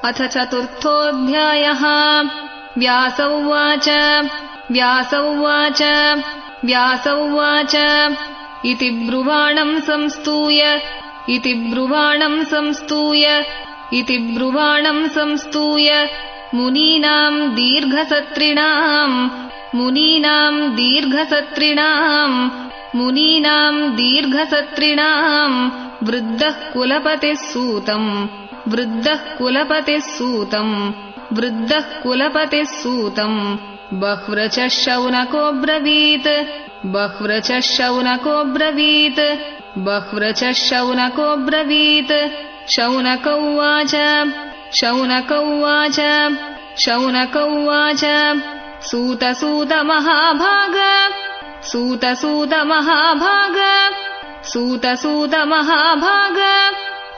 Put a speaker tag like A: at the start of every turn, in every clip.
A: अथ चतुर्थोऽध्यायः। व्यास उवाच व्यास उवाच व्यास उवाच इति ब्रुवाणं संस्तूय इति ब्रुवाणं संस्तूय इति ब्रुवाणं संस्तूय मुनीनां दीर्घसत्रिणां मुनीनां दीर्घसत्रिणां मुनीनां दीर्घसत्रिणां वृद्धः कुलपतिः सूतम् वृद्धः कुलपतिः सूतम् वृद्धः कुलपतिः सूतम् बह्व्रचः शौनको ब्रवीत् बह्व्रचः शौनको ब्रवीत् बह्व्रचः शौनको ब्रवीत् शौनक उवाच शौनक उवाच शौनक उवाच सूत सूत महाभाग सूत सूत महाभाग सूत सूत महाभाग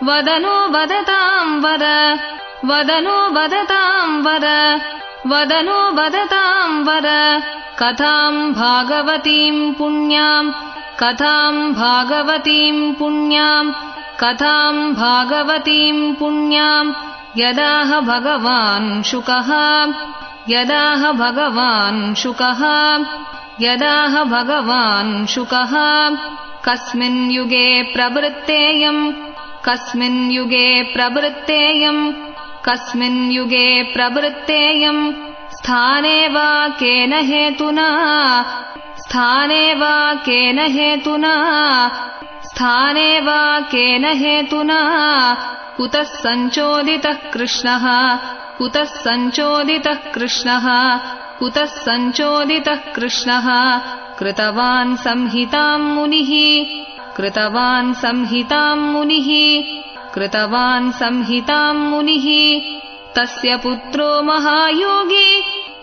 A: वदनो वदतां वर वदनो वदतां वर वदनो वदतां वर कथां भागवतीं पुण्यां कथां भागवतीं पुण्यां कथां भागवतीं पुण्यां यदाह भगवान् शुकः यदाह भगवान् शुकः यदाह भगवान् शुकः कस्मिन् युगे प्रवृत्तेयम् कस्मिन् युगे प्रवृत्तेयम् कस्मिन् युगे प्रवृत्तेयम् स्थाने वा केन हेतुना स्थाने वा केन हेतुना स्थाने वा केन हेतुना कुतः सञ्चोदितः कृष्णः कुतः सञ्चोदितः कृष्णः कुतः सञ्चोदितः कृष्णः कृतवान् संहितां मुनिः कृतवान् संहितां मुनिः कृतवान् संहितां मुनिः तस्य पुत्रो महायोगी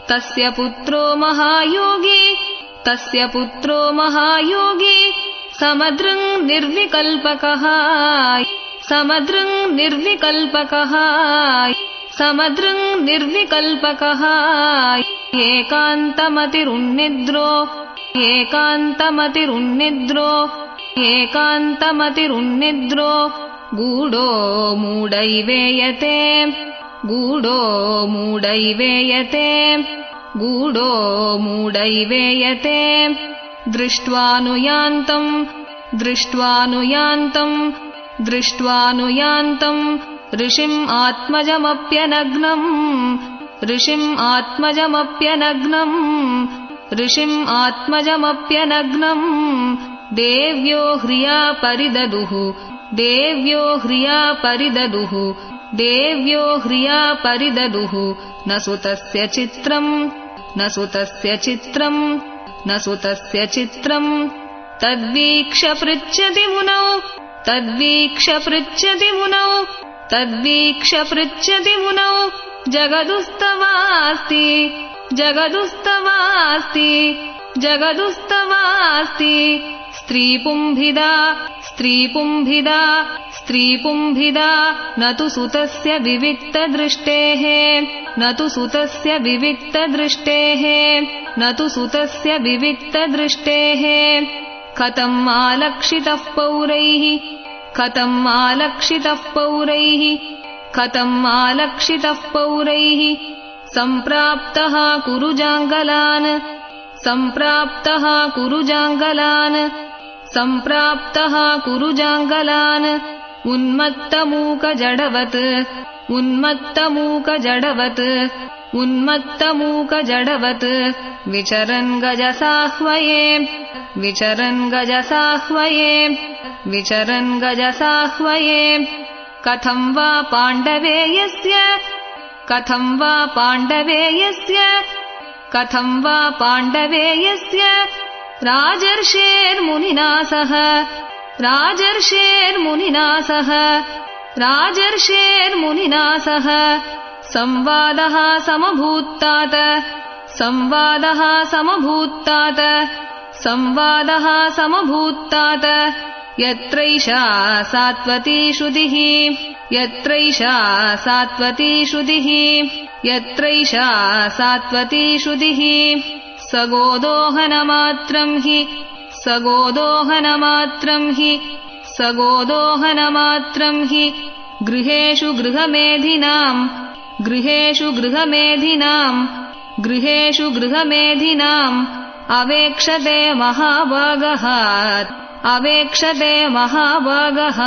A: तस्य पुत्रो महायोगी तस्य पुत्रो महायोगी समदृङ् निर्विकल्पकः समदृङ् निर्विकल्पकः समदृङ् निर्विकल्पकः एकान्तमतिरुन्निद्रो एकान्तमतिरुन्निद्रो एकान्तमतिरुन्निद्रो गूढो मूढैवेयते गूढो मूढैवेयते गूढो मूढैवेयते दृष्ट्वानुयान्तम् दृष्ट्वानुयान्तम् दृष्ट्वानुयान्तम् ऋषिम् आत्मजमप्यनग्नम् ऋषिम् आत्मजमप्यनग्नम् ऋषिम् आत्मजमप्यनग्नम् देव्यो ह्रिया परिददुः देव्यो ह्रिया परिददुः देव्यो ह्रिया परिददुः न सुतस्य चित्रम् न सुतस्य चित्रम् न सुतस्य चित्रम् तद्वीक्ष्य पृच्छति मुनौ तद्वीक्ष्य पृच्छति मुनौ तद्वीक्ष्य पृच्छति मुनौ जगदुस्तवास्ति जगदुस्तवास्ति जगदुस्तवास्ति स्त्रीपुंभिदा स्त्रीपुंभिदा स्त्रीपुंभिदा न तु सुतस्य विविक्तदृष्टेः न तु सुतस्य विविक्तदृष्टेः न तु सुतस्य विविक्तदृष्टेः कथम् आलक्षितः पौरैः कथम् आलक्षितः पौरैः कथम् आलक्षितः पौरैः सम्प्राप्तः कुरुजाङ्गलान् सम्प्राप्तः कुरुजाङ्गलान् सम्प्राप्तः कुरुजाङ्गलान् उन्मत्तमूकजडवत् उन्मत्तमूकजडवत् उन्मत्तमूकजडवत् विचरन् गजसाह्वये विचरन् गजसाह्वये विचरन् गजसाह्वये कथं वा पाण्डवेयस्य कथं वा पाण्डवेयस्य कथं वा पाण्डवेयस्य राजर्षेर्मुनिना सह राजर्षेर्मुनिना सह राजर्षेर्मुनिना सह संवादः समभूत्तात संवादः समभूत्तात संवादः समभूत्तात यत्रैषा सात्वती श्रुतिः यत्रैषा सात्वती श्रुतिः यत्रैषा सात्वती श्रुतिः सगोदोहनमात्रं हि सगोदोहनमात्रं हि सगोदोहनमात्रं हि गृहेषु गृहमेधिनां गृहेषु गृहमेधिनाम् गृहेषु गृहमेधिनाम् अवेक्षते महाभागः अवेक्षते महाभागः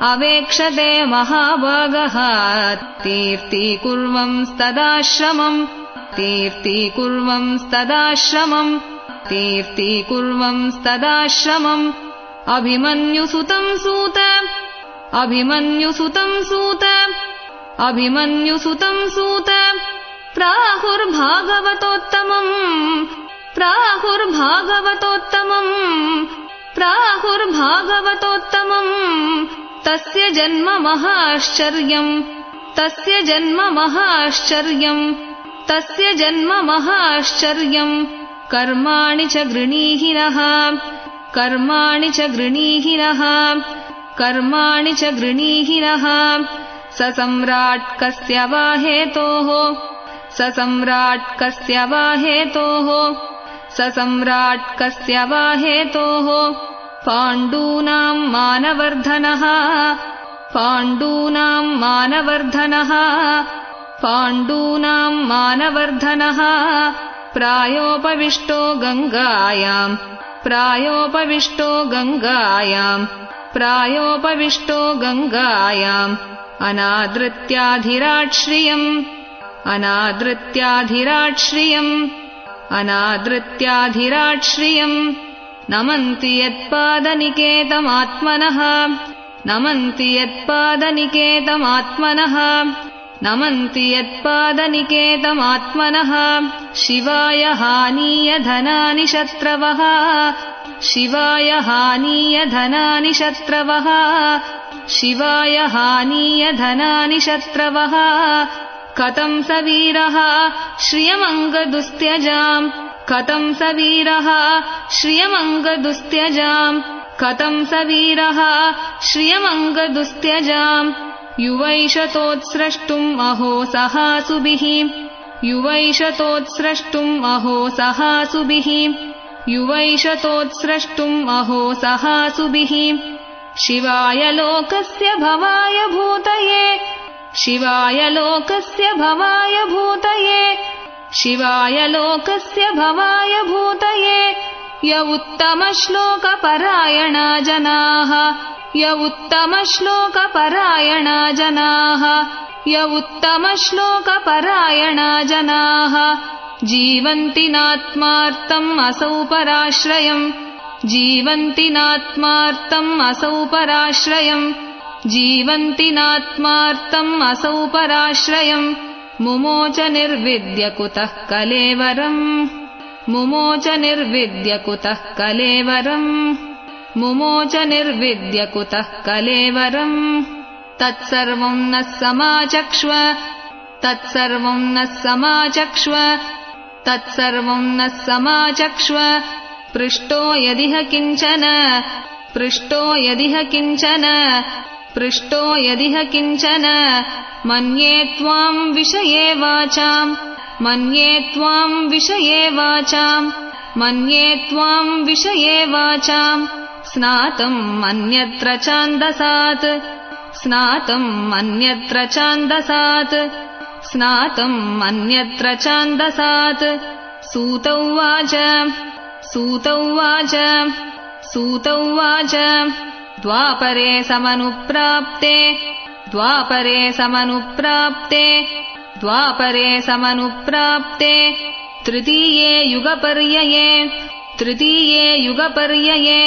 A: अवेक्षते महाभागः तीर्थीकुर्वंस्तदाश्रमम् तीर्थीकुर्वंस्तदाश्रमम् तीर्थीकुर्वंस्तदाश्रमम् अभिमन्युसुतम् सूत अभिमन्युसुतम् सूत अभिमन्युसुतम् सूत प्राहुर्भागवतोत्तमम् प्राहुर्भागवतोत्तमम् प्राहुर्भागवतोत्तमम् तस्य जन्म महाश्चर्यम् तस्य जन्म महाश्चर्यम् तस्य जन्म महाश्चर्यम् कर्माणि च गृणीहिनः कर्माणि च गृणीहिनः कर्माणि च गृणीहिनः स सम्राट् कस्य वा हेतोः स सम्राट् कस्य वा हेतोः स सम्राट् कस्य वा हेतोः पाण्डूनाम् मानवर्धनः पाण्डूनाम् मानवर्धनः पाण्डूनाम् मानवर्धनः प्रायोपविष्टो गङ्गायाम् प्रायोपविष्टो गङ्गायाम् प्रायोपविष्टो गङ्गायाम् अनादृत्याधिराट्श्रियम् अनादृत्याधिराट्श्रियम् अनादृत्याधिराट्श्रियम् नमन्ति यत्पादनिकेतमात्मनः नमन्ति यत्पादनिकेतमात्मनः नमन्ति यत्पादनिकेतमात्मनः शिवाय हानीय धनानि शत्रवः शिवाय हानीय धनानि शत्रवः शिवाय हानीय धनानि शत्रवः कथं स वीरः श्रियमङ्गदुस्त्यजाम् कथं स वीरः श्रियमङ्गदुस्त्यजाम् कथं स वीरः श्रियमङ्गदुस्त्यजाम् युवैषतोत्स्रष्टुम् अहो सहासुभिः युवैषतोत्स्रष्टुम् अहो सहासुभिः युवैषतोत्स्रष्टुम् अहो सहासुभिः शिवाय लोकस्य भवाय भूतये शिवाय लोकस्य भवाय भूतये शिवाय लोकस्य भवाय भूतये य उत्तमश्लोकपरायणा जनाः य उत्तमश्लोकपरायणा जनाः य उत्तमश्लोकपरायणा जनाः जीवन्ति नात्मार्थम् असौ पराश्रयम् जीवन्ति नात्मार्थम् असौ पराश्रयम् जीवन्ति नात्मार्थम् असौ पराश्रयम् मुमोच निर्विद्य कुतः कलेवरम् मुमोच निर्विद्य कुतः कलेवरम् मुमोच निर्विद्य कुतः कलेवरम् तत्सर्वम् नः समाचक्ष्व तत्सर्वम् नः समाचक्ष्व तत्सर्वम् नः समाचक्ष्व पृष्टो यदिह किञ्चन पृष्टो यदिह किञ्चन पृष्टो यदिह किञ्चन मन्ये त्वाम् विषये वाचाम् मन्ये त्वाम् विषये वाचाम् मन्ये त्वाम् विषये वाचाम् स्नातम् अन्यत्र चान्दसात् स्नातम् अन्यत्र चान्दसात् स्नातम् अन्यत्र चान्दसात् सूत उवाच सूत उवाच सूत उवाच द्वापरे समनुप्राप्ते द्वापरे समनुप्राप्ते द्वापरे समनुप्राप्ते तृतीये युगपर्यये तृतीये युगपर्यये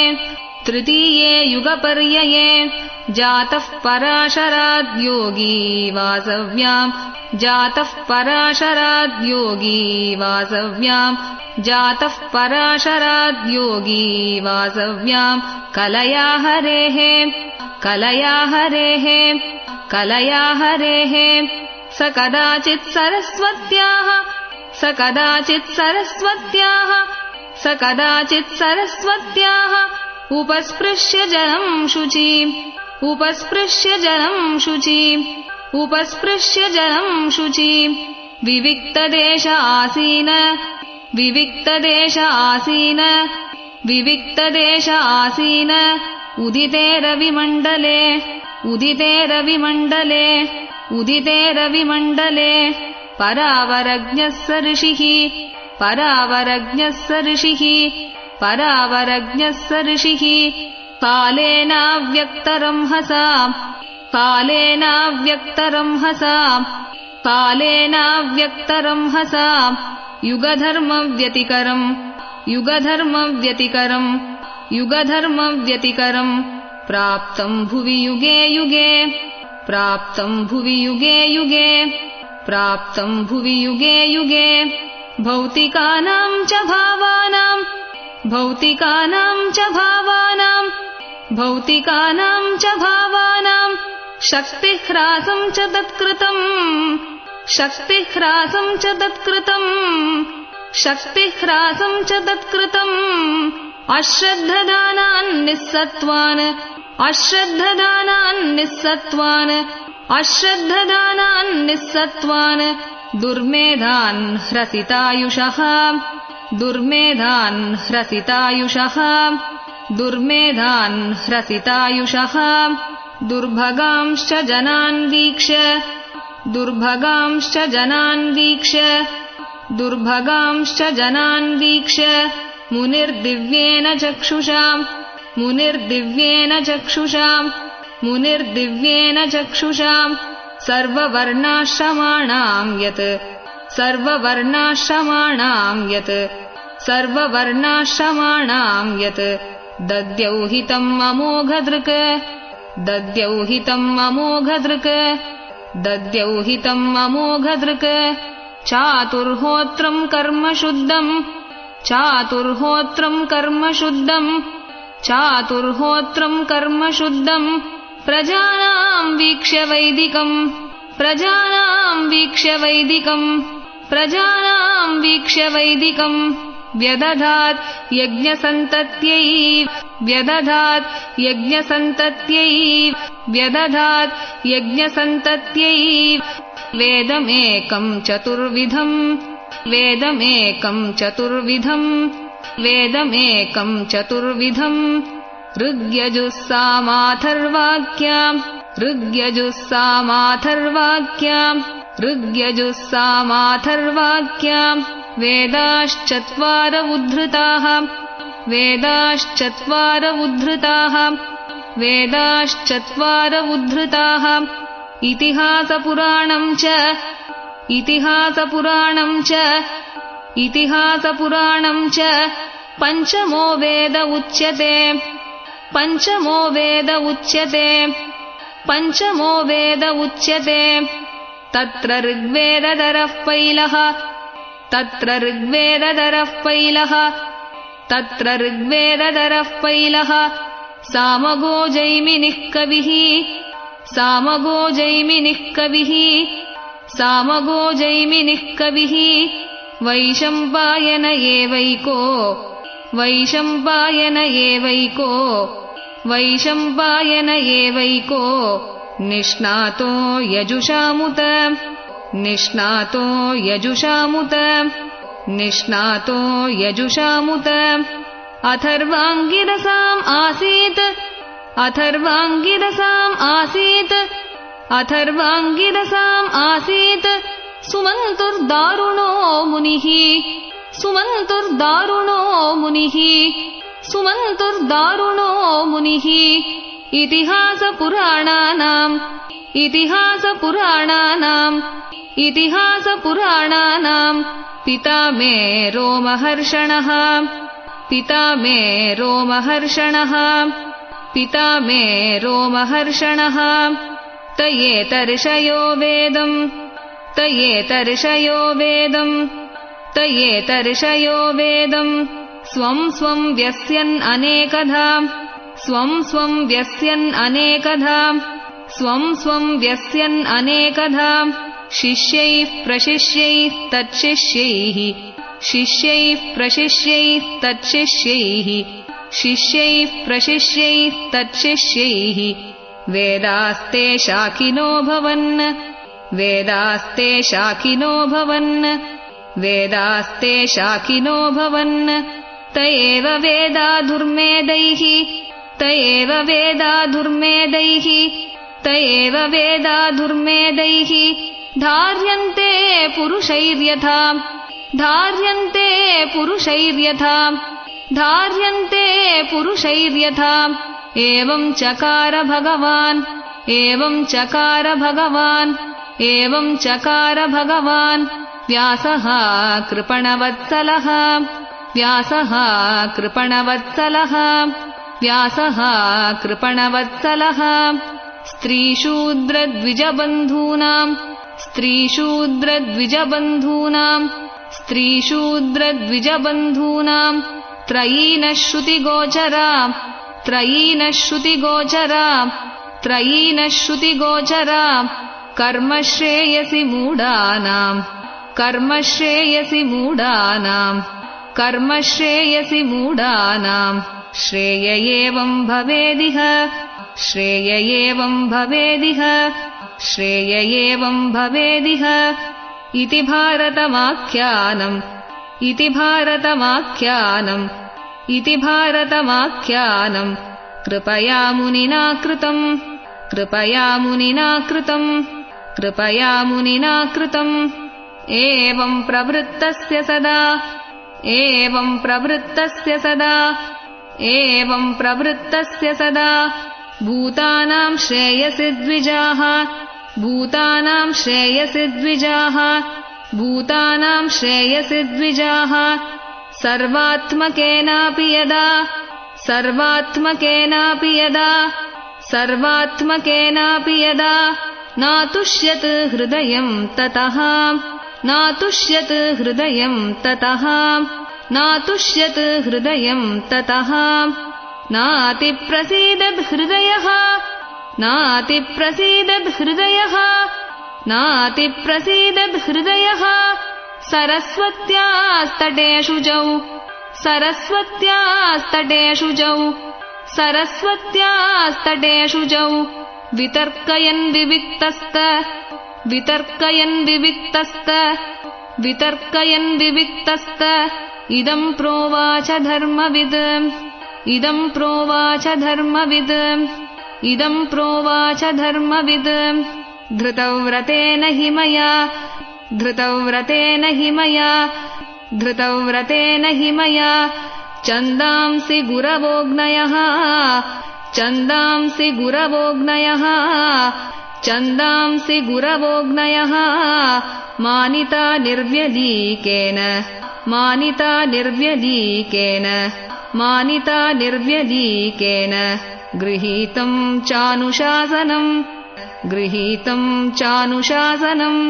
A: तृतीये युगपर्यये जातः पराशराद्योगी वासव्याम् जातः पराशराद्योगी वासव्याम् जातः पराशराद्योगी वासव्याम् कलया हरेः कलया हरेः कलया हरेः स कदाचित् सरस्वत्याः स कदाचित् सरस्वत्याः स कदाचित् सरस्वत्याः उपस्पृश्य जलम् शुचि उपस्पृश्य जलम् शुचि उपस्पृश्य जलम् शुचि विविक्तदेश आसीन विविक्तदेश आसीन विविक्तदेश आसीन उदिते रविमण्डले उदिते रविमण्डले उदिते रविमण्डले परावरज्ञः स ऋषिः परावरज्ञः स ऋषिः परावरज्ञः स ऋषिः कालेनाव्यक्तरंहसा कालेनाव्यक्तरंहसा कालेनाव्यक्तरंहसा युगधर्मव्यतिकरम् युगधर्मव्यतिकरम् युगधर्मव्यतिकरम् प्राप्तम् भुवि युगे युगे प्राप्तम् भुवि युगे युगे प्राप्तम् भुवि युगे युगे भौतिकानाम् च भावानाम् भौतिकानाम् च भावानाम् भौतिकानाम् च भावानाम् शक्तिह्रासम् च तत्कृतम् शक्तिह्रासम् च तत्कृतम् शक्तिह्रासम् च तत्कृतम् अश्रद्धदानान् निस्सत्त्वान् अश्रद्धदानान् निस्सत्त्वान् अश्रद्धदानान् निस्सत्त्वान् दुर्मेधान् ह्रसितायुषः दुर्मेधान् ह्रसितायुषः दुर्मेधान् ह्रसितायुषः दुर्भगांश्च जनान् वीक्ष्य दुर्भगांश्च जनान् वीक्ष्य दुर्भगांश्च जनान् वीक्ष्य मुनिर्दिव्येन चक्षुषा मुनिर्दिव्येन चक्षुषा मुनिर्दिव्येन चक्षुषा सर्ववर्णाश्रमाणाम् यत् सर्ववर्णाश्रमाणाम् यत् सर्ववर्णाश्रमाणाम् यत् दद्यौहितम् अमोघदृक् दद्यौहितम् अमोघदृक् दद्यौहितम् अमोघदृक् चातुर्होत्रम् कर्म शुद्धम् चातुर्होत्रम् कर्म शुद्धम् चातुर्होत्रम् कर्म शुद्धम् प्रजानाम् वीक्ष्य वैदिकम् प्रजानाम् वीक्ष्य वैदिकम् प्रजानाम् वीक्ष्य वैदिकम् व्यदधात् यज्ञसन्तत्यै व्यदधात् यज्ञसन्तत्यै व्यदधात् यज्ञसन्तत्यै वेदमेकम् चतुर्विधम् वेदमेकम् चतुर्विधम् वेदमेकम् चतुर्विधम् ऋग्यजुस्सामाथर्वाक्याम् ऋग्यजुस्सामाथर्वाक्याम् ऋग्यजुस्सामाथर्वाक्याम् वेदाश्चत्वार उद्धृताः वेदाश्चत्वार उद्धृताः वेदाश्चत्वार उद्धृताः इतिहासपुराणम् च इतिहासपुराणम् च इतिहासपुराणम् च पञ्चमो वेद उच्यते पञ्चमो वेद उच्यते पञ्चमो वेद उच्यते तत्र ऋग्वेदधरः पैलः तत्र ऋग्वेदधरः पैलः तत्र ऋग्वेदधरः पैलः सामगो जैमिनिः कविः सामगो जैमिनिः कविः सामगो जैमिनिः कविः वैशम्पायन एवैको वैशम्पायन एवैको वैशम्पायन एवैको निष्णातो यजुषामुत निष्णातो यजुषामुत निष्णातो यजुषामुत अथर्वाङ्गिरसाम् आसीत् अथर्वाङ्गिरसाम् आसीत् अथर्वाङ्गिरसाम् आसीत् सुमन्तुर्दारुणो मुनिः सुमन्तुर्दारुणो मुनिः सुमन्तुर्दारुणो मुनिः इतिहासपुराणानाम् इतिहासपुराणानाम् इतिहासपुराणानाम् पिता मे रोमहर्षणः पिता मे रोमहर्षणः पिता मे रोमहर्षणः तयेतर्षयो वेदम् तयेतर्षयो वेदम् तयेतर्षयो वेदम् स्वम् स्वम् व्यस्यन् अनेकधा स्वम् स्वम् व्यस्यन् अनेकधा स्वम् स्वम् व्यस्यन् अनेकधा शिष्यैः प्रशिष्यैः तच्छिष्यैः शिष्यैः प्रशिष्यैः तच्छिष्यैः शिष्यैः प्रशिष्यैः तच्छिष्यैः वेदास्ते शाखिनो भवन् वेदास्ते शाखिनो भवन् वेदास्ते शाखिनो भवन् त एव वेदा धुर्मेदैः त एव वेदा धुर्मेदैः त एव वेदा दुर्मेदैः धार्यन्ते पुरुषैर्यथा धार्यन्ते पुरुषैर्यथा धार्यन्ते पुरुषैर्यथा एवं चकार भगवान् एवं चकार भगवान् एवं चकार भगवान् व्यासः कृपणवत्सलः व्यासः कृपणवत्सलः व्यासः कृपणवत्सलः स्त्रीशूद्रद्विजबन्धूनां स्त्रीशूद्रद्विजबन्धूनां स्त्रीशूद्रद्विजबन्धूनां त्रयीनः श्रुतिगोचरा त्रयीनः श्रुतिगोचरा त्रयीनः श्रुतिगोचरा कर्मश्रेयसि मूढानां कर्मश्रेयसि मूढानां कर्मश्रेयसि मूढानां श्रेय एवं भवेदिह श्रेय एवं भवेदिह श्रेय एवं भवेदिह इति भारतमाख्यानम् इति भारतमाख्यानम् इति भारतमाख्यानम् कृपया मुनिना कृतम् कृपया मुनिना कृतम् कृपया मुनिना कृतम् एवं प्रवृत्तस्य सदा एवं प्रवृत्तस्य सदा एवं प्रवृत्तस्य सदा भूतानां श्रेयसि द्विजाः भूतानां श्रेयसि द्विजाः भूतानां श्रेयसि द्विजाः सर्वात्मकेनापि यदा सर्वात्मकेनापि यदा सर्वात्मकेनापि यदा नातुष्यत् हृदयं ततः नातुष्यत् हृदयं ततः नातुष्यत् हृदयं ततः नातिप्रसीदद् हृदयः नातिप्रसीदद् हृदयः नातिप्रसीदद् हृदयः सरस्वत्यास्तटेषु जौ सरस्वत्यास्तटेषु जौ सरस्वत्यास्तटेषु जौ वितर्कयन् विविक्तस्त वितर्कयन् विविक्तस्त वितर्कयन् विविक्तस्त इदं प्रोवाच धर्मविद् इदं प्रोवाच धर्मविद् इदं प्रोवाच धर्मविद् धृतव्रतेन हि मया धृतव्रतेन हि मया धृतव्रतेन हि मया छन्दांसि गुरवोऽग्नयः छन्दांसि गुरवोऽग्नयः छन्दांसि गुरवोऽग्नयः मानिता निर्व्यलीकेन मानिता निर्व्यलीकेन मानिता निर्व्यलीकेन गृहीतं चानुशासनम् गृहीतं चानुशासनम्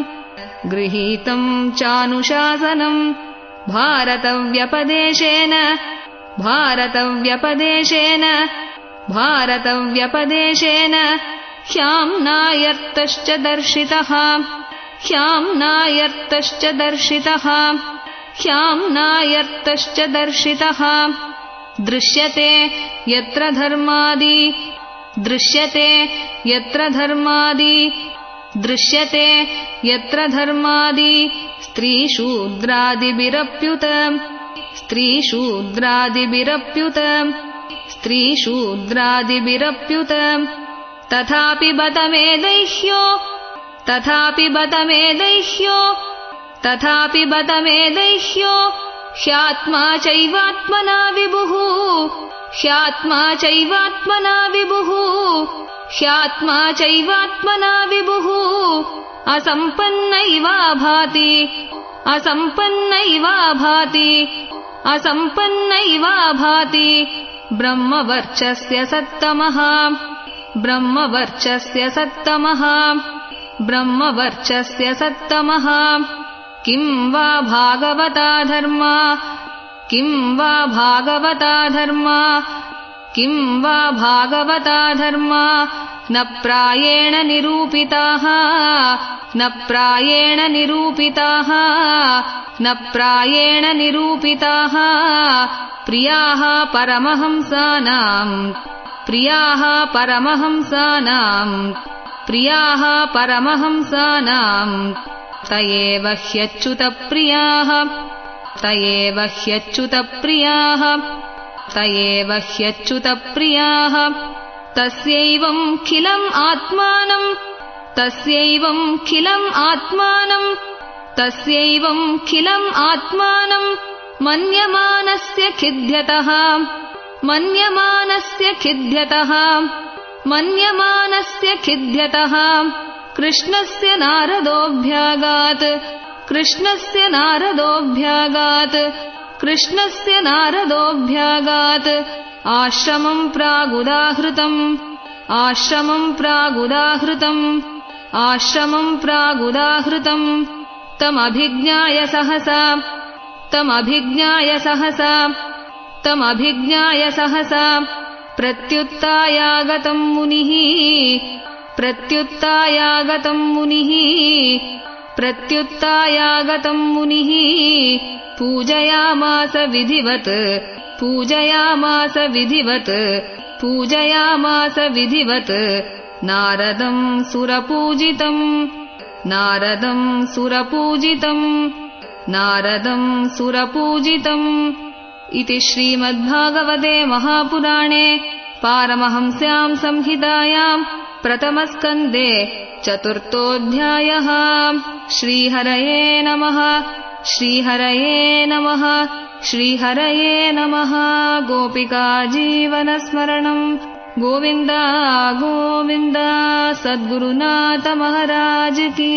A: गृहीतं चानुशासनम् भारतव्यपदेशेन भारतव्यपदेशेन भारतव्यपदेशेन ह्याम्नायर्तश्च दर्शितः ह्याम्नायर्तश्च दर्शितः ह्याम्नायर्तश्च दर्शितः दृश्यते यत्र धर्मादि दृश्यते यत्र धर्मादि दृश्यते यत्र धर्मादि स्त्रीशूद्रादिभिरप्युत स्त्रीशूद्रादिभिरप्युत स्त्रीशूद्रादिभिरप्युत तथापि बत मे दैह्यो तथापि बत मे दैह्यो तथापि बत मे दैह्यो ह्यात्मा चैवात्मना विभुः ह्यात्मा चैवात्मना विभुः ह्यात्मा चैवात्मना विभुः असम्पन्नैवा भाति असम्पन्नैवा भाति असम्पन्नैवा भाति ब्रह्मवर्चस्य सत्तमः ब्रह्मवर्चस्य सत्तमः ब्रह्मवर्चस्य सत्तमः किं वा भागवता धर्मा किं वा भागवता धर्मा किं वा भागवता धर्मा न प्रायेण निरूपिताः न प्रायेण निरूपिताः न प्रायेण निरूपिताः प्रियाः परमहंसानाम् प्रियाः परमहंसानाम् प्रियाः परमहंसानाम् त एव ह्यच्युतप्रियाः त एव ह्यच्युतप्रियाः त एव ह्यच्युतप्रियाः तस्यैवं खिलम् आत्मानं तस्यैवं खिलम् आत्मानं तस्यैवं खिलम् आत्मानं मन्यमानस्य खिद्यतः मन्यमानस्य खिद्यतः मन्यमानस्य खिद्यतः कृष्णस्य नारदोऽभ्यागात् कृष्णस्य नारदोऽभ्यागात् कृष्णस्य नारदोऽभ्यागात् आश्रमं प्रागुदाहृतम् आश्रमं प्रागुदाहृतम् आश्रमं प्रागुदाहृतम् तमभिज्ञाय सहसा तमभिज्ञाय सहसा तमभिज्ञाय सहसा प्रत्युत्थायागतं मुनिः प्रत्युत्थायागतं मुनिः प्रत्युत्थायागतं मुनिः पूजयामास विधिवत् पूजयामास विधिवत् पूजयामास विधिवत् नारदं सुरपूजितम् नारदं सुरपूजितम् नारदं सुरपूजितम् इति श्रीमद्भागवते महापुराणे पारमहंस्यां संहितायां प्रथमस्कन्धे चतुर्थोऽध्यायः। श्रीहरये नमः श्रीहरये नमः श्रीहरये नमः। गोपिका जीवनस्मरणं गोविन्द गोविन्द। सद्गुरुनाथ महाराज की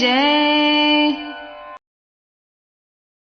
A: जय।